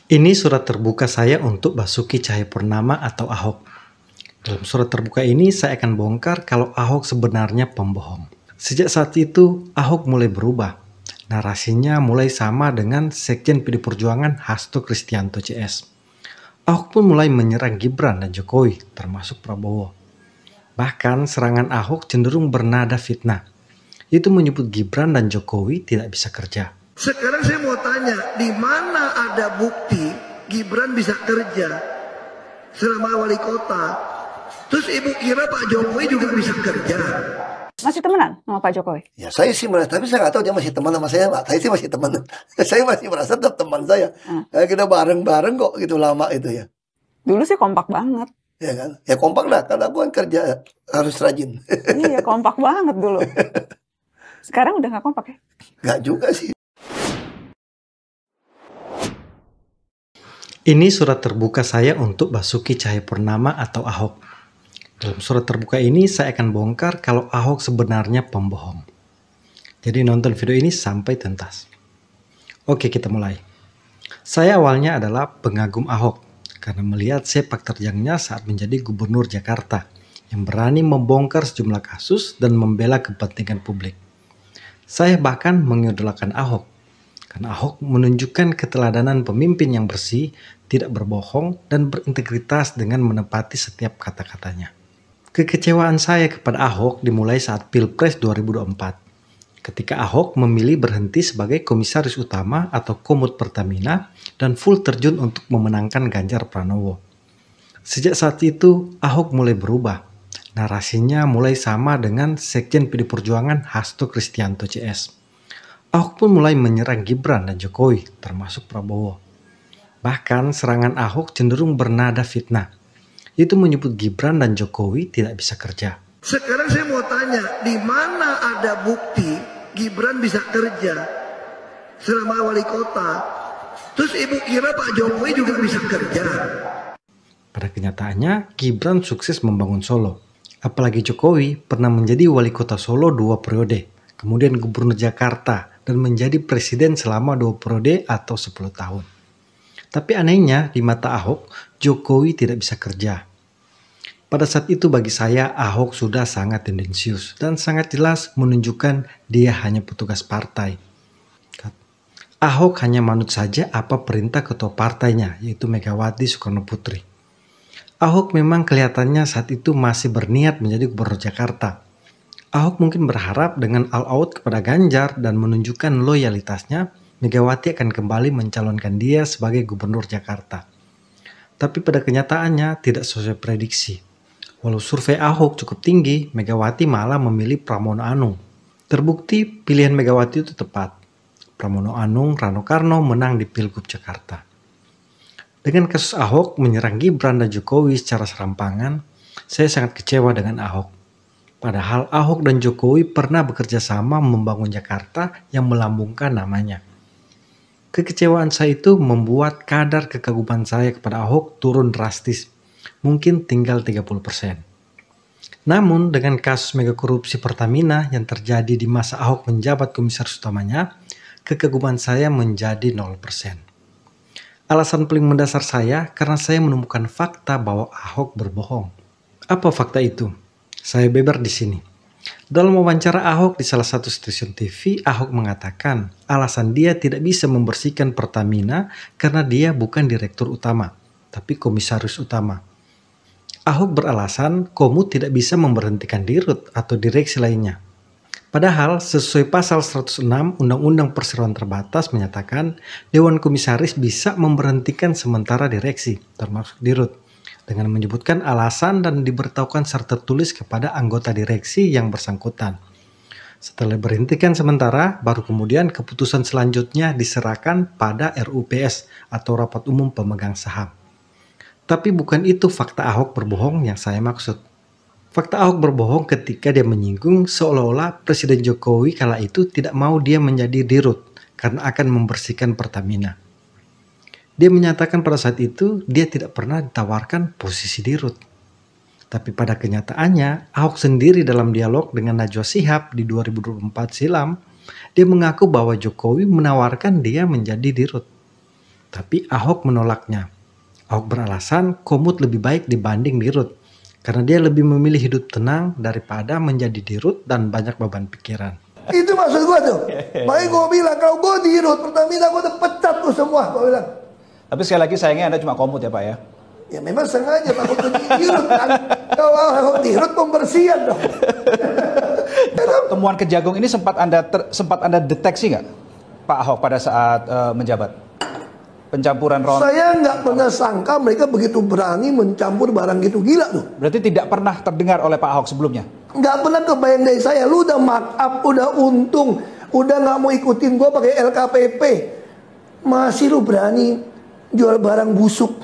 Ini surat terbuka saya untuk Basuki Cahayapurnama atau Ahok. Dalam surat terbuka ini saya akan bongkar kalau Ahok sebenarnya pembohong. Sejak saat itu Ahok mulai berubah. Narasinya mulai sama dengan Sekjen PD Perjuangan Hasto Kristianto CS. Ahok pun mulai menyerang Gibran dan Jokowi, termasuk Prabowo. Bahkan serangan Ahok cenderung bernada fitnah. Itu menyebut Gibran dan Jokowi tidak bisa kerja. Sekarang saya mau tanya, di mana ada bukti Gibran bisa kerja selama wali kota? Terus ibu kira Pak Jokowi juga bisa kerja? Masih temenan sama Pak Jokowi? Ya saya sih merasa, tapi saya nggak tahu dia masih teman sama saya, Pak. Saya sih masih teman. Saya masih merasa tetap teman saya. Kita bareng-bareng kok gitu lama itu ya. Dulu sih kompak banget. Ya kan? Ya kompak lah, karena aku kan kerja harus rajin. Iya, kompak banget dulu. Sekarang udah nggak kompak ya? Nggak juga sih. Ini surat terbuka saya untuk Basuki Cahayapurnama atau Ahok. Dalam surat terbuka ini saya akan bongkar kalau Ahok sebenarnya pembohong. Jadi nonton video ini sampai tuntas. Oke, kita mulai. Saya awalnya adalah pengagum Ahok karena melihat sepak terjangnya saat menjadi gubernur Jakarta yang berani membongkar sejumlah kasus dan membela kepentingan publik. Saya bahkan mengidolakan Ahok karena Ahok menunjukkan keteladanan pemimpin yang bersih, tidak berbohong, dan berintegritas dengan menepati setiap kata-katanya. Kekecewaan saya kepada Ahok dimulai saat Pilpres 2024. Ketika Ahok memilih berhenti sebagai komisaris utama atau Komut Pertamina dan full terjun untuk memenangkan Ganjar Pranowo. Sejak saat itu, Ahok mulai berubah. Narasinya mulai sama dengan Sekjen PD Perjuangan Hasto Kristianto CS. Ahok pun mulai menyerang Gibran dan Jokowi, termasuk Prabowo. Bahkan serangan Ahok cenderung bernada fitnah. Itu menyebut Gibran dan Jokowi tidak bisa kerja. Sekarang saya mau tanya, di mana ada bukti Gibran bisa kerja selama wali kota? Terus ibu kira Pak Jokowi juga bisa kerja? Pada kenyataannya, Gibran sukses membangun Solo. Apalagi Jokowi pernah menjadi wali kota Solo 2 periode, kemudian gubernur Jakarta, dan menjadi presiden selama 2 periode atau 10 tahun. Tapi anehnya, di mata Ahok, Jokowi tidak bisa kerja. Pada saat itu bagi saya, Ahok sudah sangat tendensius dan sangat jelas menunjukkan dia hanya petugas partai. Ahok hanya manut saja apa perintah ketua partainya, yaitu Megawati Soekarno Putri. Ahok memang kelihatannya saat itu masih berniat menjadi gubernur Jakarta. Ahok mungkin berharap dengan all out kepada Ganjar dan menunjukkan loyalitasnya, Megawati akan kembali mencalonkan dia sebagai gubernur Jakarta. Tapi pada kenyataannya tidak sesuai prediksi. Walau survei Ahok cukup tinggi, Megawati malah memilih Pramono Anung. Terbukti pilihan Megawati itu tepat. Pramono Anung Rano Karno menang di Pilgub Jakarta. Dengan kasus Ahok menyerang Gibran dan Jokowi secara serampangan, saya sangat kecewa dengan Ahok. Padahal Ahok dan Jokowi pernah bekerja sama membangun Jakarta yang melambungkan namanya. Kekecewaan saya itu membuat kadar kekaguman saya kepada Ahok turun drastis, mungkin tinggal 30%. Namun dengan kasus mega korupsi Pertamina yang terjadi di masa Ahok menjabat komisaris utamanya, kekaguman saya menjadi 0%. Alasan paling mendasar saya karena saya menemukan fakta bahwa Ahok berbohong. Apa fakta itu? Saya beber di sini. Dalam wawancara Ahok di salah satu stasiun TV, Ahok mengatakan alasan dia tidak bisa membersihkan Pertamina karena dia bukan direktur utama, tapi komisaris utama. Ahok beralasan Komut tidak bisa memberhentikan dirut atau direksi lainnya. Padahal sesuai pasal 106 Undang-Undang Perseroan Terbatas menyatakan Dewan Komisaris bisa memberhentikan sementara direksi, termasuk dirut, dengan menyebutkan alasan dan diberitahukan secara tertulis kepada anggota direksi yang bersangkutan. Setelah berhentikan sementara, baru kemudian keputusan selanjutnya diserahkan pada RUPS atau Rapat Umum Pemegang Saham. Tapi bukan itu fakta Ahok berbohong yang saya maksud. Fakta Ahok berbohong ketika dia menyinggung seolah-olah Presiden Jokowi kala itu tidak mau dia menjadi dirut karena akan membersihkan Pertamina. Dia menyatakan pada saat itu dia tidak pernah ditawarkan posisi dirut. Tapi pada kenyataannya, Ahok sendiri dalam dialog dengan Najwa Shihab di 2024 silam, dia mengaku bahwa Jokowi menawarkan dia menjadi dirut. Tapi Ahok menolaknya. Ahok beralasan Komut lebih baik dibanding Dirut, karena dia lebih memilih hidup tenang daripada menjadi Dirut dan banyak beban pikiran. Itu maksud gua tuh. Makanya gua bilang kalau gua di Dirut Pertamina gua udah pecat tuh semua, gua bilang. Tapi sekali lagi sayangnya Anda cuma Komut ya Pak ya? Ya memang sengaja takut ke Dirut kan. Kalau Ahok Dirut pembersihan dong. Temuan Kejagung ini sempat Anda deteksi nggak Pak Ahok pada saat menjabat? Pencampuran ron. Saya nggak pernah sangka mereka begitu berani mencampur barang gitu, gila tuh. Berarti tidak pernah terdengar oleh Pak Ahok sebelumnya? Nggak pernah kebayang dari saya. Lu udah mark up, udah untung, udah nggak mau ikutin gua pakai LKPP, masih lu berani jual barang busuk.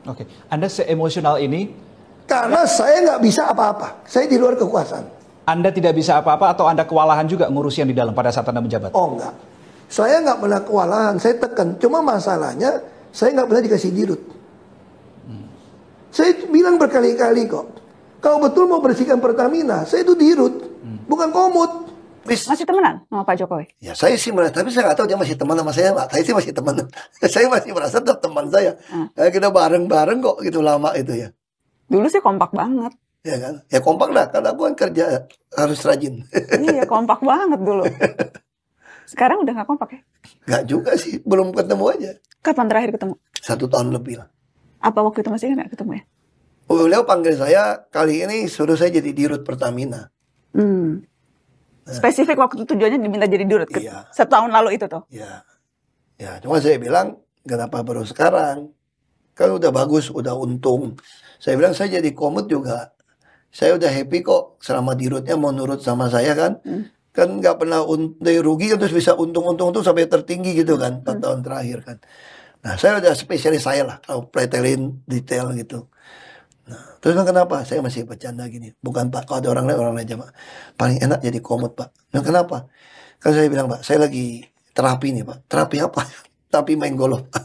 Oke, Anda seemosional ini? Karena saya nggak bisa apa-apa. Saya di luar kekuasaan. Anda tidak bisa apa-apa atau Anda kewalahan juga ngurus yang di dalam pada saat Anda menjabat? Oh enggak. Saya nggak pernah kewalahan, saya tekan. Cuma masalahnya, saya nggak pernah dikasih Dirut. Saya bilang berkali-kali kok. Kalau betul mau bersihkan Pertamina, saya itu Dirut, bukan Komut. Masih temenan sama Pak Jokowi? Ya saya sih merasa, tapi saya nggak tahu dia masih teman sama saya, Pak. Saya sih masih teman. Saya masih merasa tetap teman saya. Kita bareng-bareng kok gitu lama itu ya. Dulu sih kompak banget. Ya kan? Ya kompak lah, karena aku kan kerja harus rajin. Iya, kompak banget dulu. Sekarang udah nggak kompak ya? Nggak juga sih, belum ketemu aja. Kapan terakhir ketemu? 1 tahun lebih lah. Apa waktu itu masih nggak ketemu ya? Beliau panggil saya, kali ini suruh saya jadi Dirut Pertamina. Spesifik waktu itu tujuannya diminta jadi Dirut ke Iya. 1 tahun lalu itu tuh? Ya, cuma saya bilang, kenapa baru sekarang? Kan udah bagus, udah untung. Saya bilang, saya jadi Komut juga. Saya udah happy kok, selama Dirutnya mau nurut sama saya kan. Kan nggak pernah dari rugi kan terus bisa untung-untung tuh sampai tertinggi gitu kan 4 tahun terakhir kan. Nah saya udah spesialis saya lah kalau pretelin detail gitu. Nah terus kenapa saya masih bercanda gini? Bukan Pak, kalau ada orang lain aja Pak. Paling enak jadi Komut Pak. Nah kenapa? Kan saya bilang Pak, saya lagi terapi nih Pak. Terapi apa? Terapi main golf Pak.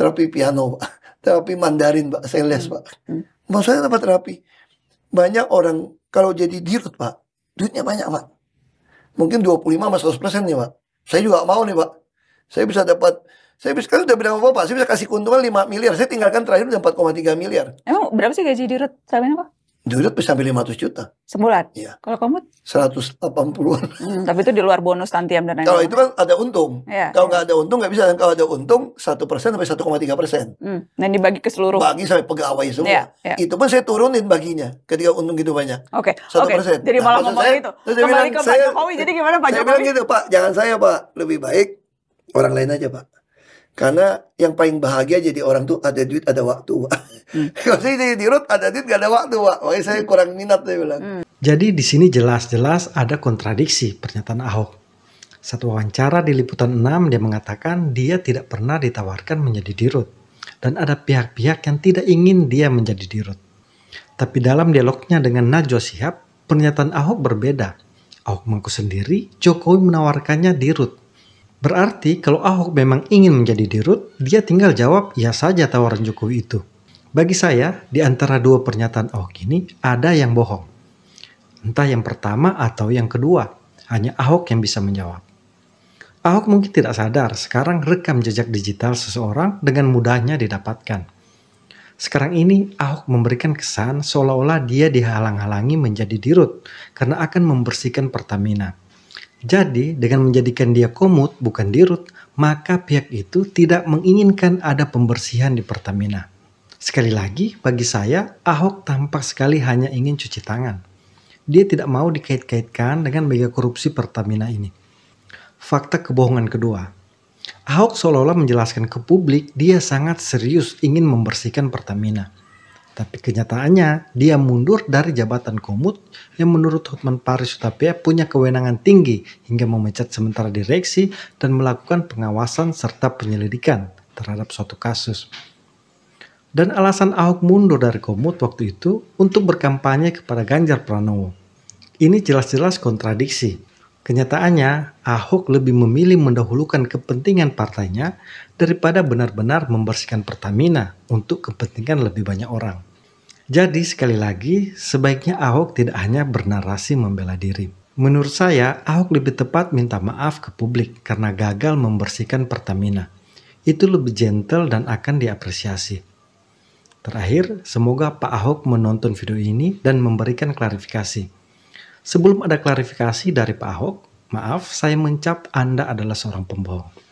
Terapi piano Pak. Terapi Mandarin Pak. Saya les Pak. Maksudnya apa terapi? Banyak orang kalau jadi Dirut Pak, duitnya banyak Pak. Mungkin 25 sama 100% nih Pak. Saya juga mau nih Pak. Saya bisa dapat, kan udah bilang sama Bapak, saya bisa kasih keuntungan 5 miliar. Saya tinggalkan terakhir udah 4,3 miliar. Emang berapa sih gaji Dirut selama Pak? Dirut bisa sampai 500 juta. Sebulan? Iya. Kalau Komut? 180-an. Tapi itu di luar bonus tantiam dan lain-lain. Kalau itu kan ada untung. Iya, Kalau nggak ada untung nggak bisa. Kalau ada untung 1% sampai 1,3%. Dan dibagi ke seluruh. Bagi sampai pegawai semua. Iya, iya. Itu pun saya turunin baginya ketika untung gitu banyak. Oke. 1%. Jadi malah maksud ngomong saya, itu. terus saya Kembali bilang, ke Pak saya- Jokowi. Jadi gimana Pak Saya Jokowi? bilang gitu Pak, jangan saya Pak. Lebih baik orang lain aja Pak. Karena yang paling bahagia jadi orang tuh ada duit, ada waktu Pak. Kalau saya jadi Dirut ada duit gak ada waktu Pak. Makanya saya kurang minat saya bilang. Jadi di sini jelas-jelas ada kontradiksi pernyataan Ahok. Satu wawancara di Liputan 6 dia mengatakan dia tidak pernah ditawarkan menjadi Dirut. Dan ada pihak-pihak yang tidak ingin dia menjadi Dirut. Tapi dalam dialognya dengan Najwa Shihab, pernyataan Ahok berbeda. Ahok mengaku sendiri Jokowi menawarkannya Dirut. Berarti kalau Ahok memang ingin menjadi Dirut, dia tinggal jawab iya saja tawaran Jokowi itu. Bagi saya, di antara dua pernyataan Ahok ini ada yang bohong. Entah yang pertama atau yang kedua, hanya Ahok yang bisa menjawab. Ahok mungkin tidak sadar sekarang rekam jejak digital seseorang dengan mudahnya didapatkan. Sekarang ini Ahok memberikan kesan seolah-olah dia dihalang-halangi menjadi Dirut karena akan membersihkan Pertamina. Jadi dengan menjadikan dia Komut bukan Dirut, maka pihak itu tidak menginginkan ada pembersihan di Pertamina. Sekali lagi, bagi saya, Ahok tampak sekali hanya ingin cuci tangan. Dia tidak mau dikait-kaitkan dengan mega korupsi Pertamina ini. Fakta kebohongan kedua, Ahok seolah-olah menjelaskan ke publik dia sangat serius ingin membersihkan Pertamina. Tapi kenyataannya dia mundur dari jabatan Komut yang menurut Hotman Paris Hutapea punya kewenangan tinggi hingga memecat sementara direksi dan melakukan pengawasan serta penyelidikan terhadap suatu kasus. Dan alasan Ahok mundur dari Komut waktu itu untuk berkampanye kepada Ganjar Pranowo. Ini jelas-jelas kontradiksi. Kenyataannya, Ahok lebih memilih mendahulukan kepentingan partainya daripada benar-benar membersihkan Pertamina untuk kepentingan lebih banyak orang. Jadi sekali lagi, sebaiknya Ahok tidak hanya bernarasi membela diri. Menurut saya, Ahok lebih tepat minta maaf ke publik karena gagal membersihkan Pertamina. itu lebih gentle dan akan diapresiasi. Terakhir, semoga Pak Ahok menonton video ini dan memberikan klarifikasi. Sebelum ada klarifikasi dari Pak Ahok, maaf saya mencap Anda adalah seorang pembohong.